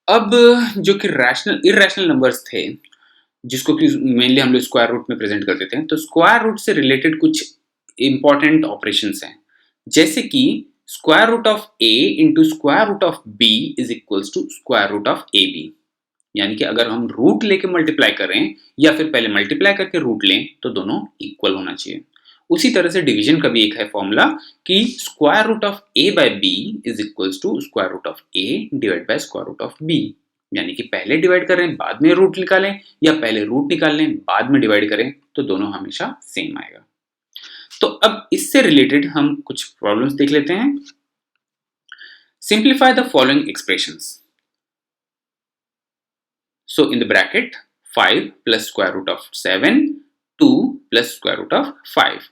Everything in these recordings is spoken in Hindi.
अब जो कि रैशनल इर्रेशनल नंबर्स थे, जिसको कि मेनली हम लोग स्क्वायर रूट में प्रेजेंट करते थे, तो स्क्वायर रूट से रिलेटेड कुछ इंपॉर्टेंट ऑपरेशंस हैं, जैसे कि square root of a into square root of b is equals to square root of A B. यानी कि अगर हम रूट लेके मल्टीप्लाई करें या फिर पहले मल्टीप्लाई करके रूट लें तो दोनों इक्वल होना चाहिए। उसी तरह से डिवीजन का भी एक है फॉर्मूला कि square root of a by b is equals to square root of a divide by square root of b। यानी कि पहले डिवाइड करें बाद में रूट निकालें या पहले रूट निकाल लें बाद में डिवाइड करें तो दोनों हमेशा सेम आएगा। तो अब इससे रिलेटेड हम कुछ प्रॉब्लम्स देख लेते हैं। Simplify the following expressions. So in the bracket 5 plus square root of 7, 2 plus square root of 5।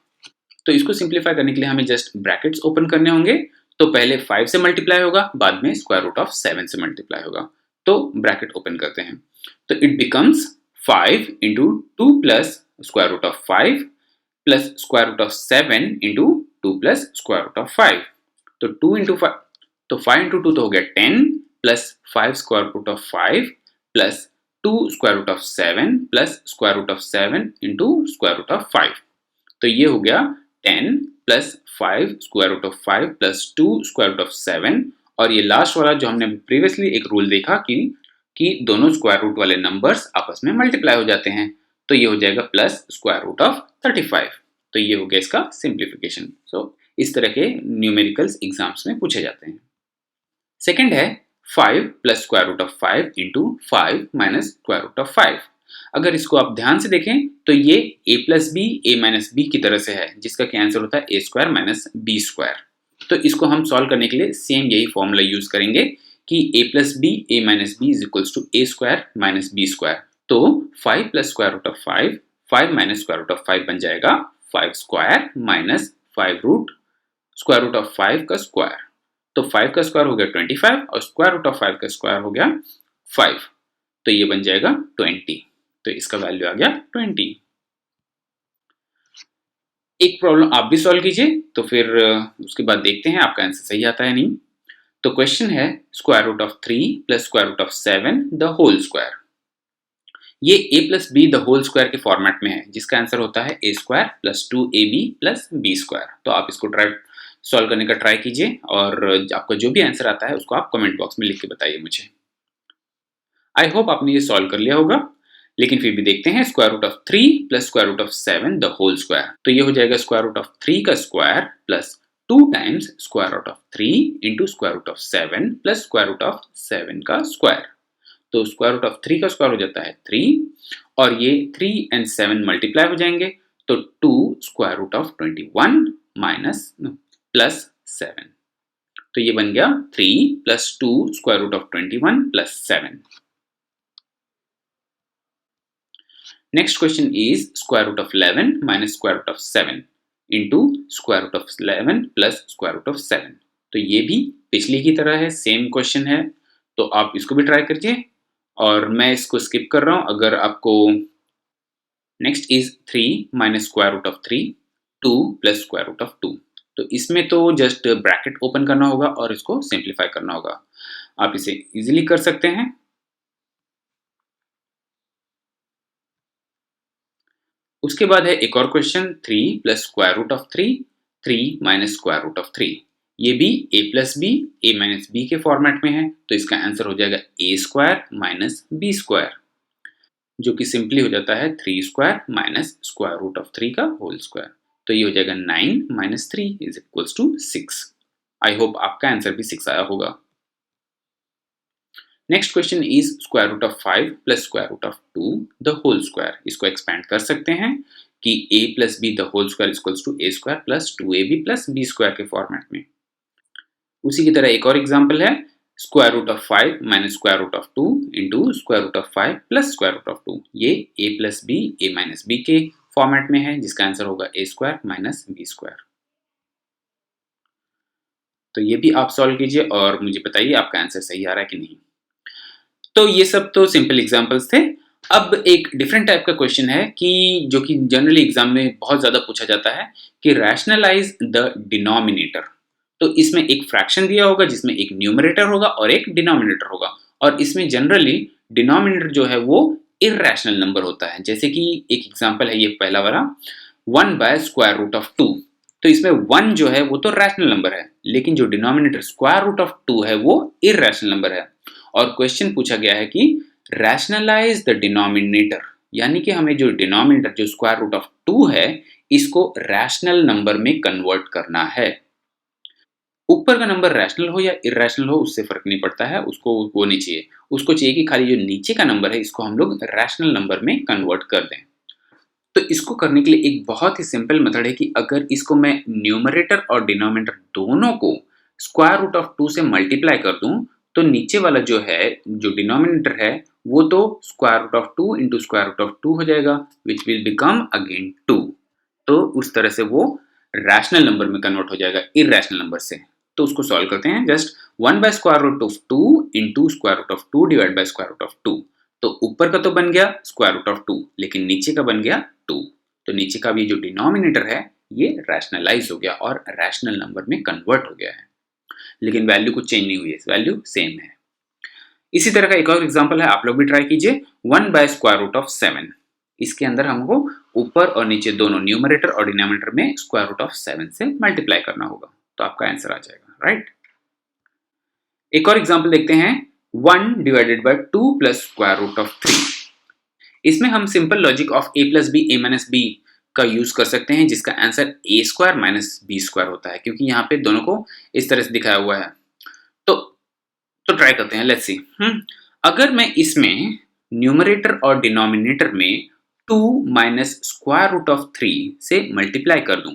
तो इसको सिंप्लीफाई करने के लिए हमें जस्ट ब्रैकेट्स ओपन करने होंगे। तो पहले 5 से मल्टीप्लाई होगा, बाद में स्क्वायर रूट ऑफ 7 से मल्टीप्लाई होगा। तो ब्रैकेट ओपन करते हैं, तो it becomes 5 into 2 plus square root of 5 plus square root of 7 into 2 plus square root of 5। तो 2 इंटू 5, तो 5 इंटू 2 तो हो गया 10 plus 5 square root of 5 plus 2 square root of 7 plus square root of 7 into square root of 5। तो ये हो गया 10 plus 5 square root of 5 plus 2 square root of 7। और ये लास्ट वाला जो हमने प्रीवियसली एक रूल देखा कि दोनों स्क्वायर रूट वाले नंबर्स आपस में मल्टीप्लाई हो जाते हैं, तो ये हो जाएगा प्लस स्क्वायर रूट ऑफ 35। तो ये हो गया इसका सिंप्लीफिकेशन। सो इस तरह के न्यूमेरिकल्स एग्जाम्स में पूछे जाते हैं। सेकंड है 5 plus square root of 5 into 5 minus square root of 5। अगर इसको आप ध्यान से देखें तो ये a plus B A minus B की तरह से है, जिसका क्या आंसर होता है A square minus B square. तो इसको हम सॉल्व करने के लिए सेम यही फॉर्मूला यूज करेंगे कि a plus B A minus B is equals to A square minus B square. तो 5 plus square root of 5, 5 minus square root of 5 बन जाएगा 5 square minus 5 root square root of 5 का स्क्वायर। तो 5 का स्क्वायर हो गया 25 और स्क्वायर रूट ऑफ 5 का स्क्वायर हो गया 5। तो ये बन जाएगा 20। तो इसका वैल्यू आ गया 20। एक प्रॉब्लम आप भी सॉल्व कीजिए, तो फिर उसके बाद देखते हैं आपका आंसर सही आता है नहीं। तो क्वेश्चन है square root of 3 plus square root of 7 the whole square. ये a plus B the whole square के फॉर्मेट में है, जिसका आंसर होता है A square plus 2ab plus B square. तो आप इसको सॉल्व करने का ट्राई कीजिए और आपका जो भी आंसर आता है उसको आप कमेंट बॉक्स में लिख के बताइए मुझे। आई होप आपने ये सॉल्व कर लिया होगा, लेकिन फिर भी देखते हैं square root of 3 plus square root of 7 the whole square. तो ये हो जाएगा स्क्वायर रूट ऑफ 3 का square plus 2 times square root of 3 into square root of 7 plus square root of 7 का स्क्वायर। तो स्क्वायर रूट ऑफ 3 का स्क्वायर हो जाता है 3 और ये 3 एंड 7 मल्टीप्लाई हो जाएंगे, तो 2 square root of 21 minus plus 7। तो ये बन गया 3 plus 2 square root of 21 plus 7। Next question is square root of 11 minus square root of 7 into square root of 11 plus square root of 7। तो ये भी पिछली की तरह है, सेम क्वेश्चन है, तो आप इसको भी ट्राई करिए और मैं इसको स्किप कर रहा हूं। अगर आपको next is 3 minus square root of 3 2 plus square root of 2। तो इसमें तो जस्ट ब्रैकेट ओपन करना होगा और इसको सिंप्लीफाई करना होगा। आप इसे इजीली कर सकते हैं। उसके बाद है एक और question 3 plus square root of 3 3 minus square root of 3। ये भी a plus B A minus B के फॉर्मेट में है, तो इसका आंसर हो जाएगा A square minus B square, जो कि सिंपली हो जाता है 3 square minus square root of 3 का होल स्क्वायर। तो ये हो जाएगा 9 minus 3 is equals to 6। I hope आपका आंसर भी 6 आया होगा। Next question is square root of 5 plus square root of 2 the whole square. इसको एक्सपेंड कर सकते हैं कि a plus B the whole square equals to A square plus 2ab plus B square के फॉर्मेट में। उसी की तरह एक और एग्जांपल है square root of 5 minus square root of 2 into square root of 5 plus square root of 2। ये a plus B A minus B के फॉर्मेट में है, जिसका आंसर होगा A square minus B square. तो ये भी आप सॉल्व कीजिए और मुझे बताइए आपका आंसर सही आ रहा है कि नहीं। तो ये सब तो सिंपल एग्जांपल्स थे। अब एक डिफरेंट टाइप का क्वेश्चन है कि जो कि जनरली एग्जाम में बहुत ज़्यादा पूछा जाता है कि रैशनलाइज द डिनोमिनेटर। तो इसमें एक फ्रैक्शन दिया होगा जिसमें एक न्यूमरेटर होगा और एक डिनोमिनेटर होगा, और इसमें जनरली डिनोमिनेटर जो है वो इर्रेशनल नंबर होता है। जैसे कि एक एग्जांपल है ये पहला वाला 1/√2। तो इसमें 1 जो है वो तो रैशनल नंबर है, लेकिन जो डिनोमिनेटर √2 है वो इर्रेशनल नंबर है। और क्वेश्चन पूछा गया है कि रैशनलाइज द डिनोमिनेटर, यानी कि हमें जो डिनोमिनेटर जो √2 है इसको रैशनल नंबर में कन्वर्ट करना है। ऊपर का नंबर रैशनल हो या इर्रेशनल हो उससे फर्क नहीं पड़ता है, उसको वो नहीं चाहिए। उसको चाहिए कि खाली जो नीचे का नंबर है इसको हम लोग रैशनल नंबर में कन्वर्ट कर दें। तो इसको करने के लिए एक बहुत ही सिंपल मेथड है कि अगर इसको मैं न्यूमरेटर और डिनोमिनेटर दोनों को √2 से मल्टीप्लाई कर दूं, तो नीचे वाला जो है जो डिनोमिनेटर है वो तो √2 इंटू √2 हो जाएगा, विच विल बिकम अगेन 2। तो उस तरह से वो रैशनल नंबर में कन्वर्ट हो जाएगा इर्रेशनल नंबर से। तो उसको सॉल्व करते हैं, जस्ट 1/√2 इंटू √2 डिवाइड बाय √2। तो ऊपर का तो बन गया √2, लेकिन नीचे का बन गया 2। तो नीचे का भी जो डिनोमिनेटर है ये रैशनलाइज हो गया और रैशनल नंबर में कन्वर्ट हो गया है, लेकिन वैल्यू कुछ चेंज नहीं हुई है, वैल्यू सेम है। इसी तरह का एक और एग्जांपल है, आप लोग भी ट्राई कीजिए। 1/7। इसके अंदर हमको ऊपर और नीचे दोनों न्यूमरेटर और डिनोमिनेटर में √7 से मल्टीप्लाई करना होगा, तो आपका आंसर आ जाएगा, राइट। एक और एग्जांपल देखते हैं, 1/2 प्लस √3। इसमें हम simple logic of a plus B a minus B का यूज कर सकते हैं, जिसका आंसर a² माइनस b² होता है, क्योंकि यहाँ पे दोनों को इस तरह से दिखाया हुआ है। तो ट्राई करते हैं, लेट्स सी। अगर मैं इसमें न्यूमरेटर और डिनोमिनेटर में 2 माइनस √3 से मल्टीप्लाई कर दूं,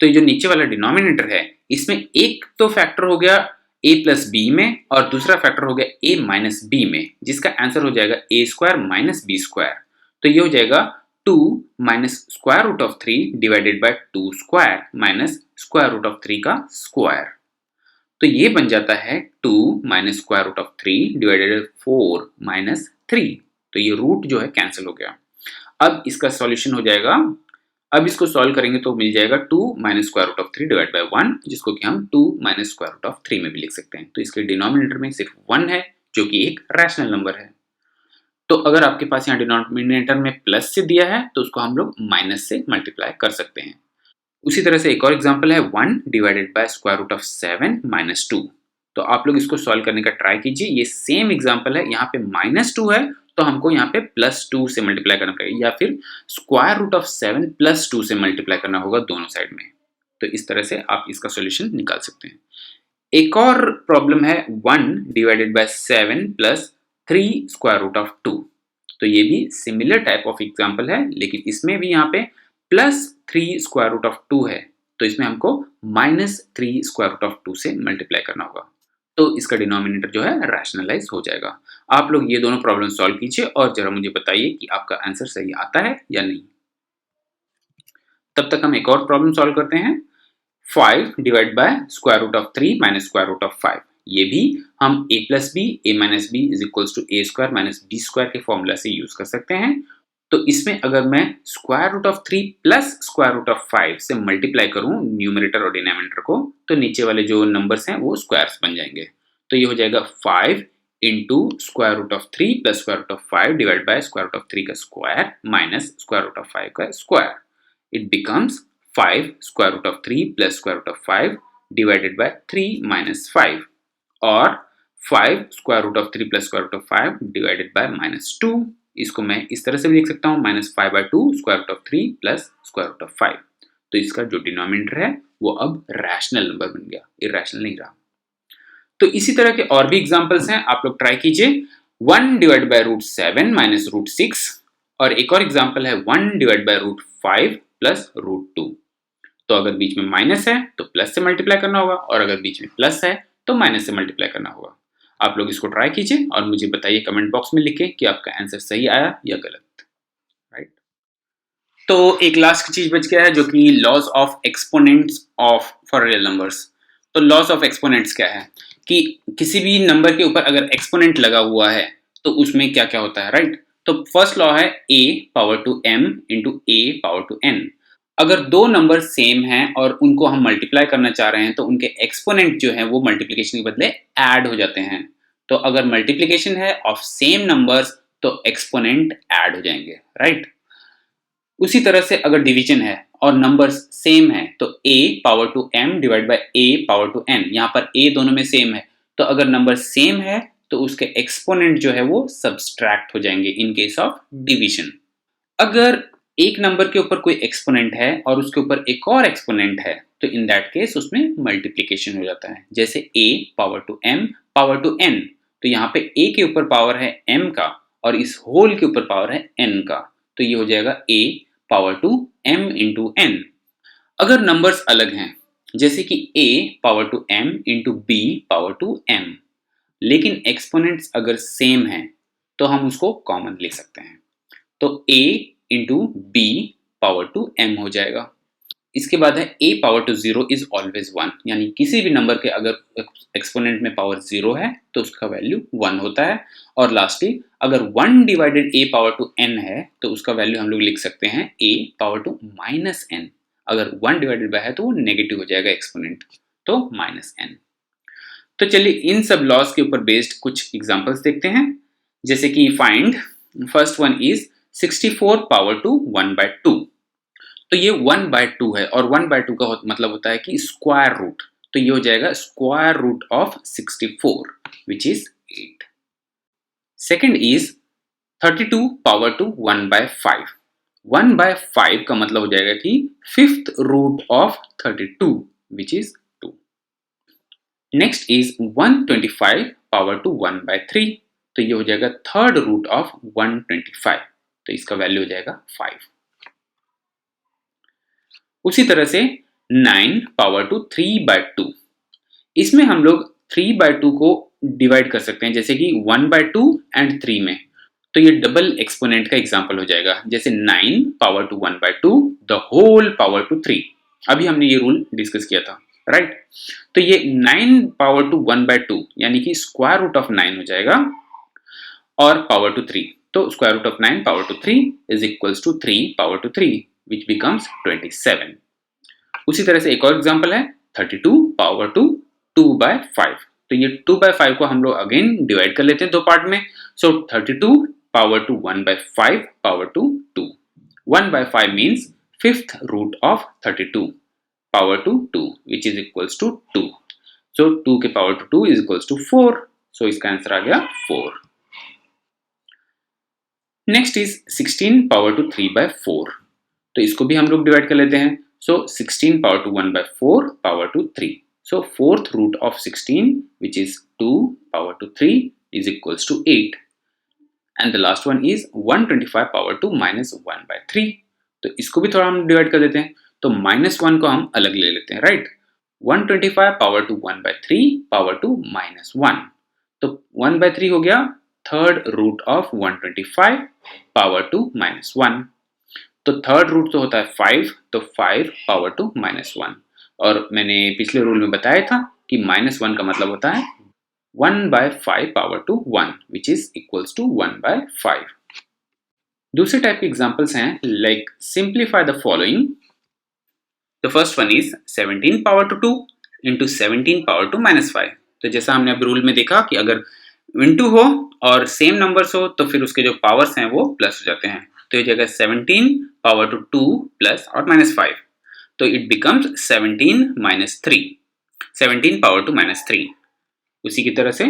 तो ये जो नीचे वाला डिनोमिनेटर है इसमें एक तो फैक्टर हो गया a प्लस बी में और दूसरा फैक्टर हो गया a माइनस बी में, जिसका आंसर हो जाएगा a² माइनस b²। तो ये हो जाएगा 2 माइनस √3 डिवाइडेड बाय 2² माइनस √3 का स्क्वायर। तो ये बन जाता है 2 माइनस √3 डिवाइडेड बाय 4 माइनस 3। तो ये रूट जो है कैंसिल हो गया। अब इसका सॉल्यूशन हो जाएगा, अब इसको सॉल्व करेंगे तो मिल जाएगा 2 माइनस √3 डिवाइड बाय 1, जिसको कि हम 2 माइनस √3 में भी लिख सकते हैं। तो इसके डिनोमिनेटर में सिर्फ 1 है जो कि एक रैशनल नंबर है। तो अगर आपके पास यहाँ डिनोमिनेटर में प्लस से दिया है तो उसको हम लोग माइनस से मल्टीप्लाई कर सकते हैं। उसी तरह से एक और एग्जांपल है 1 डिवाइडेड बाय √7 माइनस 2। तो आप लोग इसको सॉल्व करने का ट्राई कीजिए। ये सेम एग्जांपल है, यहाँ पे -2 है तो हमको यहाँ पे +2 से मल्टीप्लाई करना पड़ेगा, या फिर √7 +2 से मल्टीप्लाई करना होगा दोनों साइड में। तो इस तरह से आप इसका सोल्यूशन निकाल सकते हैं। एक और प्रॉब्लम है 1 डिवाइडेड बाय 7 प्लस 3 √2। तो ये भी सिमिलर टाइप ऑफ एग्जांपल है, लेकिन इसमें भी यहाँ पे +3 √2 है, तो इसमें हमको -3 √2 से मल्टीप्लाई करना होगा। तो इसका डिनोमिनेटर जो है रैशनलाइज हो जाएगा। आप लोग ये दोनों प्रॉब्लम सॉल्व कीजिए और जरा मुझे बताइए कि आपका आंसर सही आता है या नहीं। तब तक हम एक और प्रॉब्लम सॉल्व करते हैं, 5 डिवाइड बाय √3 माइनस √5। ये भी हम a plus B a minus B is equals to a² minus b² के फॉर्मूला से यूज कर सकते हैं। तो इसमें अगर मैं √3 प्लस √5 से मल्टीप्लाई करूं न्यूमरेटर और डिनोमिनेटर को, तो नीचे वाले जो नंबर्स हैं वो स्क्वायर्स बन जाएंगे। तो ये हो जाएगा 5 इंटू √3 प्लस √5 डिवाइड बाय √3 का स्क्वायर माइनस √5 का square. It becomes 5 √3 plus √5 divided by 3 minus 5, और 5 √3 प्लस √5 डिवाइडेड बाय -2। इसको मैं इस तरह से भी लिख सकता हूँ, -5/2 √3 प्लस √5। तो इसका जो डिनोमिनेटर है वो अब रैशनल नंबर बन गया, इरैशनल नहीं रहा। तो इसी तरह के और भी एग्जांपल्स हैं, आप लोग ट्राई कीजिए। 1 डिवाइड बाय √7 माइनस √6, और एक और एग्जांपल है 1 डिवाइड बाय √5 प्लस √2। तो अगर बीच में माइनस है तो प्लस से मल्टीप्लाई करना होगा, और अगर बीच में प्लस है तो माइनस से मल्टीप्लाई करना होगा। आप लोग इसको ट्राई कीजिए और मुझे बताइए कमेंट बॉक्स में लिखें कि आपका आंसर सही आया या गलत, राइट। तो एक लास्ट चीज बच गया है जो कि laws of exponents of for real numbers. तो लॉज ऑफ एक्सपोनेंट्स क्या है कि किसी भी नंबर के ऊपर अगर एक्सपोनेंट लगा हुआ है तो उसमें क्या क्या होता है, राइट। तो फर्स्ट लॉ है a⁴m इंटू a⁴n। अगर दो नंबर सेम हैं और उनको हम मल्टीप्लाई करना चाह रहे हैं तो उनके एक्सपोनेंट जो है वो मल्टीप्लिकेशन के बदले ऐड हो जाते हैं। तो अगर मल्टीप्लिकेशन है ऑफ सेम नंबर्स तो एक्सपोनेंट ऐड हो जाएंगे, राइट। उसी तरह से अगर डिवीजन है और नंबर्स सेम है तो a power to m divide by a power to n, यहाँ पर a दोनों में सेम है, तो अगर नंबर सेम है तो उसके एक्सपोनेंट जो है वो सब्सट्रैक्ट हो जाएंगे इन केस ऑफ डिवीजन। अगर एक नंबर के ऊपर कोई एक्सपोनेंट है और उसके ऊपर एक और एक्सपोनेंट है तो इन दैट केस उसमें मल्टीप्लिकेशन हो जाता है, जैसे a power to m power to n, तो यहाँ पे a के ऊपर पावर है m का और इस होल के ऊपर पावर है n का, तो ये हो जाएगा a power to m into n। अगर नंबर्स अलग हैं जैसे कि a power to m into b power to m, लेकिन एक्सपोनेंट्स अगर सेम हैं तो हम उसको कॉमन ले सकते हैं, तो a into b power to m हो जाएगा। इसके बाद है a power to 0 is always 1, यानी किसी भी नंबर के अगर एक्सपोनेंट में पावर 0 है तो उसका वैल्यू 1 होता है। और लास्टली अगर 1 divided a power to n है तो उसका वैल्यू हम लोग लिख सकते हैं a power to minus n। अगर 1 डिवाइडेड बाय है तो वो नेगेटिव हो जाएगा एक्सपोनेंट, तो माइनस n। तो चलिए इन सब लॉज के ऊपर बेस्ड कुछ एग्जांपल्स देखते हैं, जैसे कि find first one is 64 power to 1 by 2। तो ये 1 बाय 2 है और 1 बाय 2 का मतलब होता है कि स्क्वायर रूट, तो ये हो जाएगा square root of 64 which is 8। Second is 32 power to 1 by 5। 1 by 5 का मतलब हो जाएगा कि fifth root of 32 which is 2। Next is 125 power to 1 by 3, तो ये हो जाएगा थर्ड रूट ऑफ 125, तो इसका वैल्यू हो जाएगा 5। उसी तरह से 9 पावर टू 3 बाय 2, इसमें हम लोग 3 बाय 2 को डिवाइड कर सकते हैं, जैसे कि 1 बाय 2 एंड 3 में, तो ये डबल एक्सपोनेंट का एग्जांपल हो जाएगा, जैसे 9 power to 1 by 2 the whole power to 3। अभी हमने ये रूल डिस्कस किया था, राइट। तो ये 9 पावर टू 1 बाय 2 यानी कि स्क्वायर रूट ऑफ 9 हो जाएगा और पावर टू 3, तो square root of 9 power to 3 is equals to 3 power to 3 which becomes 27। उसी तरह से एक और एग्जांपल है 32 पावर टू 2 बाय 5, तो ये 2 बाय 5 को हम लोग अगेन डिवाइड कर लेते हैं दो पार्ट में, so 32 power to 1 by 5 power to 2। 1 by 5 means fifth root of 32 power to 2 which is equals to 2, so 2 के power to 2 is equals to 4, so इसका आंसर आ गया 4। Next is 16 power to 3 by 4, तो इसको भी हम लोग डिवाइड कर लेते हैं, so 16 power to 1 by 4 power to 3, so fourth root of 16 which is 2 power to 3 is equals to 8, and the last one is 125 power to minus 1 by 3, तो इसको भी थोड़ा हम डिवाइड कर देते हैं, तो माइनस 1 को हम अलग ले लेते हैं, right. 125 power to 1 by 3 power to minus 1, तो 1 बाय 3 हो गया third root of 125 power to minus 1, तो थर्ड रूट तो होता है 5, तो 5 पावर टू माइनस 1, और मैंने पिछले रूल में बताया था कि माइनस 1 का मतलब होता है 1 by 5 power to 1 which is equals to 1 by 5। दूसरे टाइप के एग्जांपल्स हैं, like simplify the following. The first one is 17 power to 2 into 17 power to minus 5, तो जैसा हमने अब रूल में देखा कि अगर इंटू हो और सेम नंबर्स हो तो फिर उसके जो पावर्स हैं वो प्लस हो जाते हैं, तो ये जगह 17 पावर टू 2 प्लस और माइनस 5, तो it becomes 17 minus 3, 17 power to minus 3। उसी की तरह से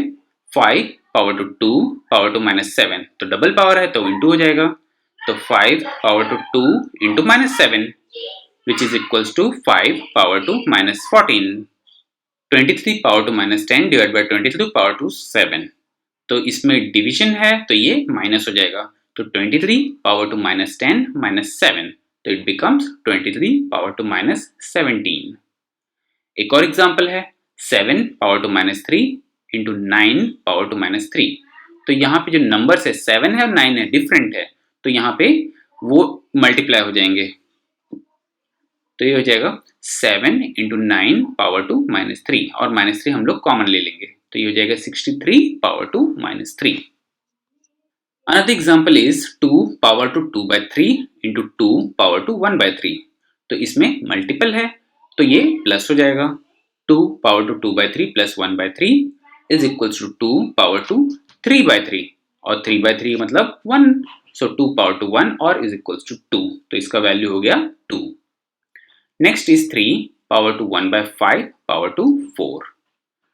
5 power to 2 power to minus 7, तो डबल पावर है तो इंटू हो जाएगा, तो 5 power to 2 into minus 7 which is equals to 5 power to minus 14। 23 power to minus 10 divide by 23 power to 7, तो इसमें डिवीजन है तो ये माइनस हो जाएगा, तो 23 पावर टू माइनस 10 माइनस 7, तो it becomes 23 power to minus 17। एक और एग्जांपल है 7 power to minus 3 into 9 power to minus 3, तो यहाँ पे जो नंबर्स है 7 है और 9 है, डिफरेंट है, तो यहाँ पे वो मल्टीप्लाई हो जाएंगे, तो ये हो जाएगा 7 इंटू 9 पावर टू माइनस 3, और माइनस 3 हम लोग कॉमन ले लेंगे, तो ये हो जाएगा 63 power to minus 3। Another example is 2 power to 2 by 3 into 2 power to 1 by 3, तो इसमें मल्टीपल है तो ये प्लस हो जाएगा, 2 power to 2 by 3 plus 1 by 3 is equals to 2 power to 3 by 3 और 3 by 3 मतलब 1, so 2 power to 1 और is equals to 2, तो इसका वैल्यू हो गया 2. Next is 3 power to 1 by 5 power to 4.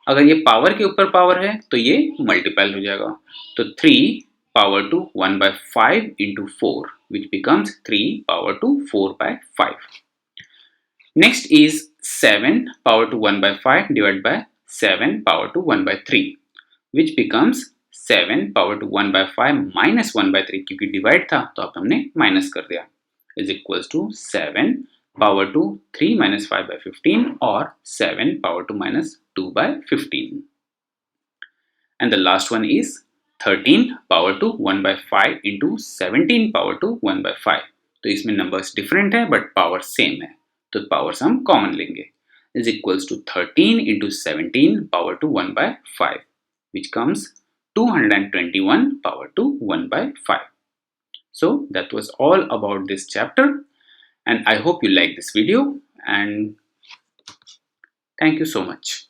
अगर ये पावर के ऊपर पावर है तो ये मल्टीपल हो जाएगा, तो 3 power to 1 by 5 into 4 which becomes 3 power to 4 by 5. Next is 7 power to 1 by 5 divided by 7 power to 1 by 3 which becomes 7 power to 1 by 5 minus 1 by 3, क्योंकि डिवाइड था तो अब हमने माइनस कर दिया, is equals to 7 power to 3 minus 5 by 15 or 7 power to minus 2 by 15. And the last one is 13 power to 1 by 5 into 17 power to 1 by 5. तो इसमें नंबर्स डिफरेंट है बट पावर सेम है, तो पावर्स हम कॉमन लेंगे, is equals to 13 into 17 power to 1 by 5 which comes 221 power to 1 by 5. So that was all about this chapter, and I hope you like this video, and thank you so much.